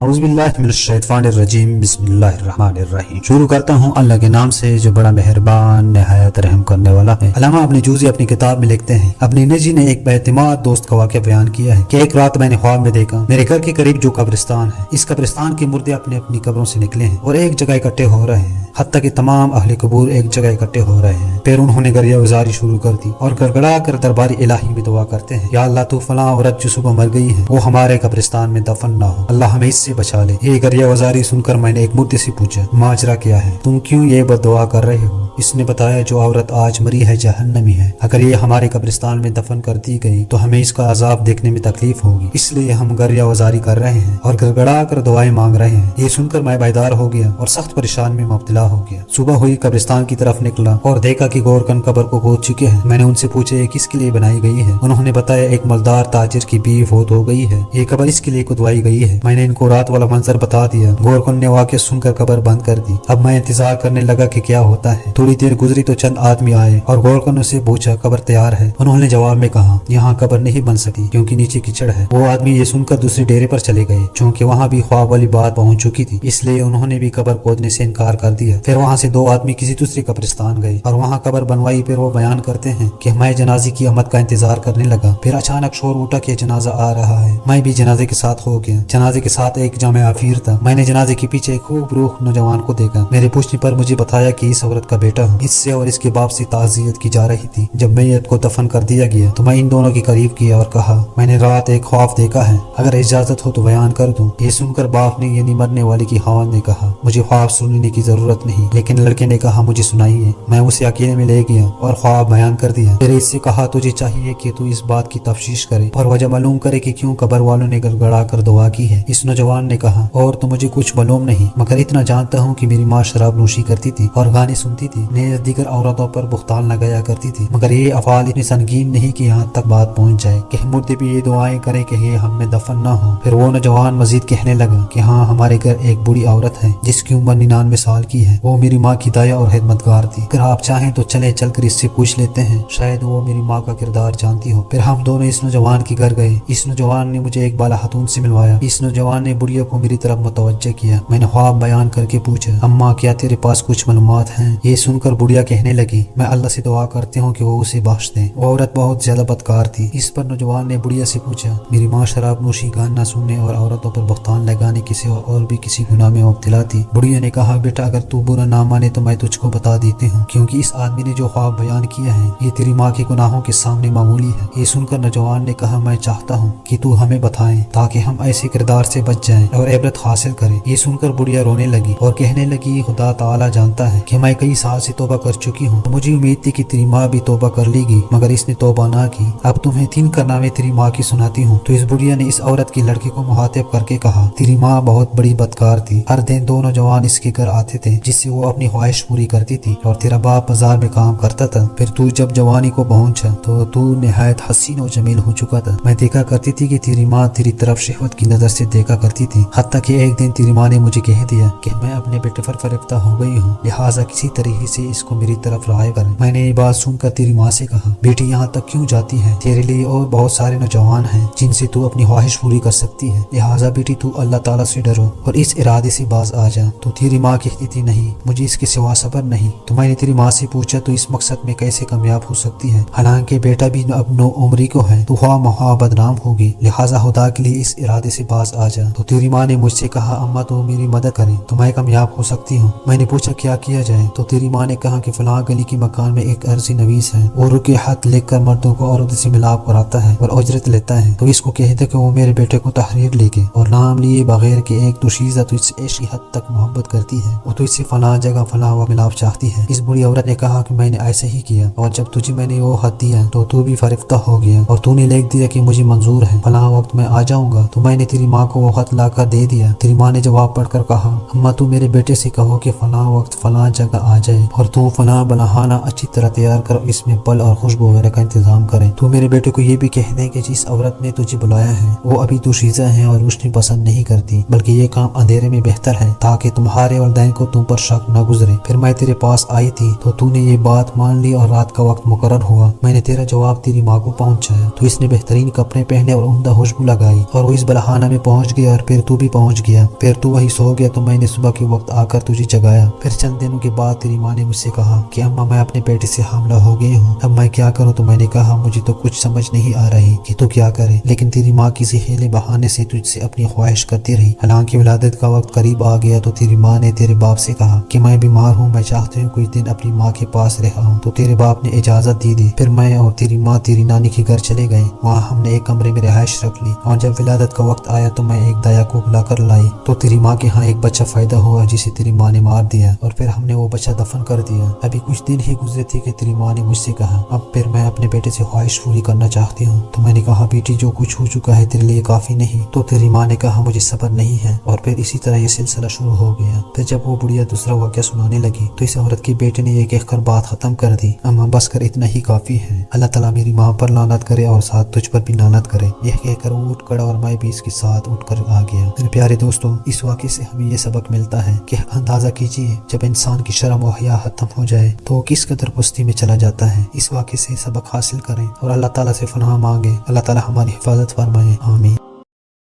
اعوذ باللہ من الشیطان الرجیم، بسم اللہ الرحمن الرحیم۔ شروع کرتا ہوں اللہ کے نام سے جو بڑا مہربان نہایت رحم کرنے والا ہے۔ علامہ ابن جوزی اپنی کتاب میں لکھتے ہیں، اپنی نجی نے ایک باعتماد دوست کا واقعہ بیان کیا ہے کہ ایک رات میں نے خواب میں دیکھا میرے گھر کے قریب جو قبرستان ہے، اس قبرستان کے مردے اپنی اپنی قبروں سے نکلے ہیں اور ایک جگہ اکٹھے ہو رہے ہیں، حتیٰ کہ تمام اہل قبور ایک جگہ اکٹھے ہو رہے ہیں۔ پھر انہوں نے گریہ وزاری شروع کر دی اور گڑگڑا کر دربار الہی میں دعا کرتے ہیں، یا اللہ تو فلاں عورت جو صبح مر گئی ہے وہ ہمارے قبرستان میں دفن نہ ہو، اللہ ہمیں اس سے بچا لے۔ یہ گریہ وزاری سن کر میں نے ایک مردے سے پوچھا، ماجرا کیا ہے، تم کیوں یہ بد دعا کر رہے ہو؟ اس نے بتایا، جو عورت آج مری ہے جہنمی ہے، اگر یہ ہمارے قبرستان میں دفن کر دی گئی تو ہمیں اس کا عذاب دیکھنے میں تکلیف ہوگی، اس لیے ہم گریہ وزاری کر رہے ہیں اور گڑگڑا کر دعائیں مانگ رہے ہیں۔ یہ سن کر میں بیدار ہو گیا اور سخت پریشان میں مبتلا ہو گیا۔ صبح ہوئی، قبرستان کی طرف نکلا اور دیکھا کہ گورکن قبر کو کھود چکے ہیں۔ میں نے ان سے پوچھا یہ کس کے لیے بنائی گئی ہے؟ انہوں نے بتایا ایک مالدار تاجر کی بیوی فوت ہو گئی ہے، یہ قبر اس کے لیے کھدوائی گئی ہے۔ میں نے ان کو رات والا منظر بتا دیا۔ گورکن نے واقعہ سن کر قبر بند کر دی۔ اب میں انتظار کرنے لگا کہ کیا ہوتا ہے۔ تھوڑی دیر گزری تو چند آدمی آئے اور گورکن سے پوچھا قبر تیار ہے؟ انہوں نے جواب میں کہا یہاں قبر نہیں بن سکتی کیونکہ نیچے کیچڑ ہے۔ وہ آدمی یہ سن کر دوسرے ڈیرے پر چلے گئے، چونکہ وہاں بھی خواب والی بات پہنچ چکی تھی، اس لیے انہوں نے بھی قبر کھودنے سے انکار کر دیا۔ پھر وہاں سے دو آدمی کسی دوسرے قبرستان گئے اور وہاں قبر بنوائی۔ پھر وہ بیان کرتے ہیں کہ میں جنازے کی آمد کا انتظار کرنے لگا، پھر اچانک شور اٹھا کہ جنازہ آ رہا ہے۔ میں بھی جنازے کے ساتھ ہو گیا۔ جنازے کے ساتھ ایک جامع افیر تھا۔ میں نے جنازے کے پیچھے ایک خوب روح نوجوان کو دیکھا۔ میرے پوچھنے پر مجھے بتایا کہ اس عورت کا بیٹا ہوں۔ اس سے اور اس کے باپ سے تعزیت کی جا رہی تھی۔ جب میت کو دفن کر دیا گیا تو میں ان دونوں کے قریب کیا اور کہا میں نے رات ایک خواب دیکھا ہے، اگر اجازت ہو تو بیان کر دوں۔ یہ سن کر باپ نے یعنی مرنے والے کی خاوند نے کہا مجھے خواب سننے کی ضرورت نہیں، لیکن لڑکے نے کہا مجھے سنائیے۔ میں اسے اکیلے میں لے گیا اور خواب بیان کر دیا۔ پھر اس سے کہا تجھے چاہیے کہ تو اس بات کی تفتیش کرے اور وجہ معلوم کرے کہ کیوں قبر والوں نے گڑگڑا کر دعا کی ہے۔ اس نوجوان نے کہا اور تو مجھے کچھ معلوم نہیں، مگر اتنا جانتا ہوں کہ میری ماں شراب نوشی کرتی تھی اور گانے سنتی تھی، نیز دیگر عورتوں پر بہتان لگایا کرتی تھی، مگر یہ افعال اتنے سنگین نہیں کہ یہاں تک بات پہنچ جائے کہ مردے بھی یہ دعائیں کریں کہ یہ ہم میں دفن نہ ہو۔ پھر وہ نوجوان مزید کہنے لگا کہ ہاں ہمارے گھر ایک بوڑھی عورت ہے جس کی عمر 99 سال کی ہے، وہ میری ماں کی دایا اور خدمتگار تھی، اگر آپ چاہیں تو چلے چل کر اس سے پوچھ لیتے ہیں، شاید وہ میری ماں کا کردار جانتی ہو۔ پھر ہم دونوں اس نوجوان کے گھر گئے۔ اس نوجوان نے مجھے ایک بالا خاتون سے ملوایا۔ اس نوجوان نے بڑھیا کو میری طرف متوجہ کیا۔ میں نے خواب بیان کر کے پوچھا اماں کیا تیرے پاس کچھ معلومات ہیں؟ یہ سن کر بڑھیا کہنے لگی میں اللہ سے دعا کرتی ہوں کہ وہ اسے بخش دے، وہ عورت بہت زیادہ بدکار تھی۔ اس پر نوجوان نے بڑھیا سے پوچھا میری ماں شراب نوشی، گانا سننے اور عورتوں پر بہتان لگانے کے سوا اور بھی کسی گناہ میں مبتلا تھی؟ بڑھیا نے کہا بیٹا اگر تو برا نہ مانے تو میں تجھ کو بتا دیتی ہوں، کیونکہ اس آدمی نے جو خواب بیان کیا ہے یہ تیری ماں کے گناہوں کے سامنے معمولی ہے۔ یہ سن کر نوجوان نے کہا میں چاہتا ہوں کہ تو ہمیں بتائیں تاکہ ہم ایسے کردار سے بچ جائیں اور عبرت حاصل کریں۔ یہ سن کر بڑھیا رونے لگی اور کہنے لگی خدا تعالی جانتا ہے کہ میں کئی سال سے توبہ کر چکی ہوں، مجھے امید تھی کہ تیری ماں بھی توبہ کر لے گی، مگر اس نے توبہ نہ کی۔ اب تمہیں 3 کارنامے تیری ماں کی سناتی ہوں۔ تو اس بڑھیا نے اس عورت کی لڑکی کو مخاطب کر کے کہا تیری ماں بہت بڑی بدکار تھی، ہر دن 2 نوجوان اس کے گھر آتے تھے جس سے وہ اپنی خواہش پوری کرتی تھی، اور تیرا باپ بازار میں کام کرتا تھا۔ پھر تو جب جوانی کو پہنچا تو نہایت حسین و جمیل ہو چکا تھا۔ میں دیکھا کرتی تھی کہ تیری ماں تیری طرف شہوت کی نظر سے دیکھا کرتی تھی، حتیٰ کہ ایک دن تیری ماں نے مجھے کہہ دیا کہ میں اپنے بیٹے پر فریفتہ ہو گئی ہوں، لہٰذا کسی طریقے سے اس کو میری طرف رائے کریں۔ میں نے یہ بات سن کر تیری ماں سے کہا بیٹی یہاں تک کیوں جاتی ہے؟ تیرے لیے اور بہت سارے نوجوان ہیں جن سے تو اپنی خواہش پوری کر سکتی ہے، لہٰذا بیٹی تو اللہ تعالیٰ سے ڈرو اور اس ارادے سے باز آ جا۔ تو تیری ماں کہتی تھی نہیں مجھے اس کے سوا صبر نہیں۔ تو میں نے تیری ماں سے پوچھا تو اس مقصد میں کیسے کامیاب ہو سکتی ہے؟ حالانکہ بیٹا بھی اب 9 عمری کو ہے، تو خواہ مخواہ بدنام ہوگی، لہٰذا خدا کے لیے اس ارادے سے باز آ جا۔ تو تیری ماں نے مجھ سے کہا اماں تو میری مدد کریں تو میں کامیاب ہو سکتی ہوں۔ میں نے پوچھا کیا کیا جائے؟ تو تیری ماں نے کہا کہ فلاں گلی کے مکان میں ایک عرضی نویس ہے، وہ رکے ہاتھ لکھ کر مردوں کو عورتوں سے ملاپ کراتا ہے اور اجرت لیتا ہے، تو اس کو کہہ دے کہ وہ میرے بیٹے کو تحریر لے کے اور نام لیے بغیر کہ ایک دوشیزہ تو اس سے عشقی حد تک محبت کرتی ہے، وہ تو اس سے فلاں جگہ فلاں و ملاپ چاہتی ہے۔ اس بڑی عورت نے کہا کہ میں نے ایسے ہی کیا، اور جب تجھے میں نے وہ خط دیا تو بھی فریفتہ ہو گیا اور تو نے لکھ دیا کہ مجھے منظور ہے، فلاں وقت میں آ جاؤں گا۔ تو میں نے تیری ماں کو وہ خط لا کر دے دیا۔ تیری ماں نے جواب پڑھ کر کہا اماں تو میرے بیٹے سے کہو کہ فلاں وقت فلاں جگہ آ جائے، اور تو فنا بنانا اچھی طرح تیار کر، اس میں پل اور خوشبو وغیرہ کا انتظام کریں۔ تو میرے بیٹے کو یہ بھی کہہ دیں کہ جس عورت نے تجھے بلایا ہے وہ ابھی تو شیزہ ہے اور روشنی پسند نہیں کرتی، بلکہ یہ کام اندھیرے میں بہتر ہے تاکہ تمہارے والدین کو تم پر شک نہ گزرے۔ پھر میں تیرے پاس آئی تھی تو نے یہ بات مان لی اور رات کا وقت مقرر ہوا۔ میں نے تیرا جواب تیری ماں کو پہنچایا تو اس نے بہترین کپڑے پہنے اور عمدہ خوشبو لگائی اور وہ اس بلخانہ میں پہنچ گیا اور پھر تو بھی پہنچ گیا۔ پھر تو وہی سو گیا تو میں نے صبح کے وقت آ کر تجھے جگایا۔ پھر چند دنوں کے بعد تیری ماں نے مجھ سے کہا کہ اماں میں اپنے بیٹے سے حاملہ ہو گئی ہوں، اب میں کیا کروں؟ تو میں نے کہا مجھے تو کچھ سمجھ نہیں آ رہی کہ تو کیا کرے، لیکن تیری ماں کسی ہیلے بہانے سے تجھ سے اپنی خواہش کرتی رہی۔ حالانکہ ولادت کا وقت قریب آ گیا تو تیری ماں نے تیرے باپ سے کہا کہ میں بیمار ہوں، میں چاہتی ہوں کچھ دن اپنی ماں کے پاس رہا ہوں۔ تو تیرے باپ نے اجازت دی۔ پھر میں اور تیری ماں تیری نانی کے گھر چلے گئے، وہاں ہم نے ایک کمرے میں رہائش رکھ لی اور جب ولادت کا وقت آیا تو میں ایک دایا کو بلا کر لائی تو تیری ماں کے ہاں ایک بچہ پیدا ہوا جسے تیری ماں نے مار دیا اور پھر ہم نے وہ بچہ دفن کر دیا۔ ابھی کچھ دن ہی گزرے تھے کہ تیری ماں نے مجھ سے کہا اب پھر میں اپنے بیٹے سے خواہش پوری کرنا چاہتی ہوں۔ تو میں نے کہا بیٹی جو کچھ ہو چکا ہے تیرے لیے کافی نہیں۔ تو تیری ماں نے کہا مجھے صبر نہیں ہے، اور پھر اسی طرح یہ سلسلہ شروع ہو گیا۔ پھر جب وہ بڑھیا دوسرا واقعہ سنانے لگی تو اس عورت کے بیٹے نے یہ کہہ کر بات ختم کر دی اماں بس کر اتنا ہی کافی ہے، اللہ تعالیٰ میری ماں پر لعنت کرے اور ساتھ تجھ پر بھی لعنت کرے۔ یہ کہہ کر وہ اٹھ کھڑا اور میں بھی اس کے ساتھ اٹھ کر آ گیا۔ میرے پیارے دوستوں، اس واقعے سے ہمیں یہ سبق ملتا ہے کہ اندازہ کیجیے جب انسان کی شرم و حیا ختم ہو جائے تو وہ کس قدر پستی میں چلا جاتا ہے۔ اس واقعے سے سبق حاصل کریں اور اللہ تعالیٰ سے پناہ مانگیں۔ اللہ تعالیٰ ہماری حفاظت فرمائے، آمین۔